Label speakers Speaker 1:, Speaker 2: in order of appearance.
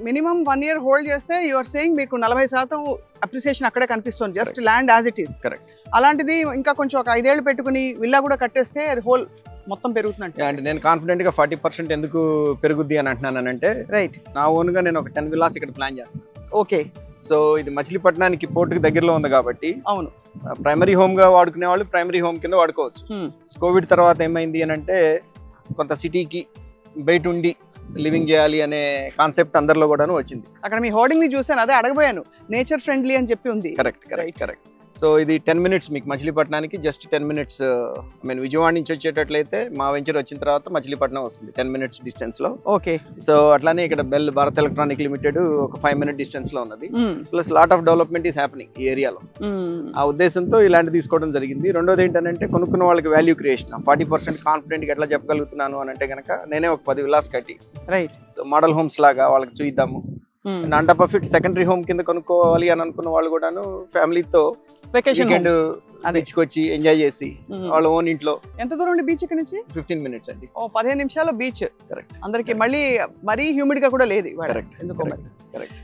Speaker 1: Minimum 1 year hold చేస్తే you are saying మీకు 40% appreciation అక్కడే కనిపిస్తుంది, just land as it is.
Speaker 2: Correct.
Speaker 1: అలాంటిది ఇంకా కొంచెం ఒక 5 ఏళ్ళు పెట్టుకుని విల్లా కూడా కట్టేస్తే హోల్ మొత్తం పెరుగుతుందంటే.
Speaker 2: అంటే నేను కాన్ఫిడెంట్ గా 40% ఎందుకు పెరుగుద్ది అని అంటున్నానంటే,
Speaker 1: రైట్,
Speaker 2: నా ఓన్ గా నేను ఒక 10 విల్లాస్ ఇక్కడ ప్లాన్ చేస్తాను.
Speaker 1: ఓకే.
Speaker 2: సో ఇది మచిలీపట్నానికి పోర్టుకి దగ్గరలో ఉంది కాబట్టి
Speaker 1: అవును,
Speaker 2: ప్రైమరీ హోమ్ గా వాడుకునే వాళ్ళు ప్రైమరీ హోమ్ కింద వాడుకోవచ్చు. కోవిడ్ తర్వాత ఏమైంది అని అంటే కొంత సిటీకి బయట ఉండి లివింగ్ చేయాలి అనే కాన్సెప్ట్ అందరిలో కూడాను వచ్చింది.
Speaker 1: అక్కడ మీ హోర్డింగ్ ని చూసాను, అదే అడగబోయాను, నేచర్ ఫ్రెండ్లీ అని చెప్పి ఉంది.
Speaker 2: Correct correct correct. సో ఇది 10 minutes మీకు మచిలీపట్నానికి, just 10 minutes. I mean Vijayawada నుంచి వచ్చేటట్లయితే మా వెంచర్ వచ్చిన తర్వాత మచిలీపట్నం వస్తుంది 10 minutes డిస్టెన్స్ లో.
Speaker 1: ఓకే.
Speaker 2: సో అట్లానే ఇక్కడ బెల్ భారత్ ఎలక్ట్రానిక్ లిమిటెడ్ ఒక 5 minute డిస్టెన్స్ లో ఉన్నది. Plus lot of development is happening ఈ ఏరియాలో. ఆ ఉద్దేశంతో ఇలాంటి తీసుకోవడం జరిగింది. రెండోది ఏంటంటే కొనుక్కున్న వాళ్ళకి వాల్యూ క్రియేషన్. 40% కాన్ఫిడెంట్ గా ఎట్లా చెప్పగలుగుతున్నాను అని అంటే కనుక నేనే ఒక 10 విల్లాస్ కట్టి, రైట్, సో మోడల్ హోమ్స్ లాగా వాళ్ళకి చూద్దాము. On top of it secondary home కింద కొనుక్కోవాలి అని అనుకున్న వాళ్ళు కూడాను ఫ్యామిలీతో వీకెండ్ బీచ్కి వచ్చి ఎంజాయ్ చేసి వాళ్ళ ఓన్ ఇంట్లో.
Speaker 1: ఎంత దూరం ఉండి బీచ్ ఇక్కడ నుంచి?
Speaker 2: 15 minutes అండి.
Speaker 1: 15 నిమిషాల్లో బీచ్.
Speaker 2: కరెక్ట్.
Speaker 1: అందరికి మళ్ళీ మరీ హ్యూమిడ్ గా కూడా లేదు.
Speaker 2: కరెక్ట్.
Speaker 1: ఎందుకో
Speaker 2: కరెక్ట్.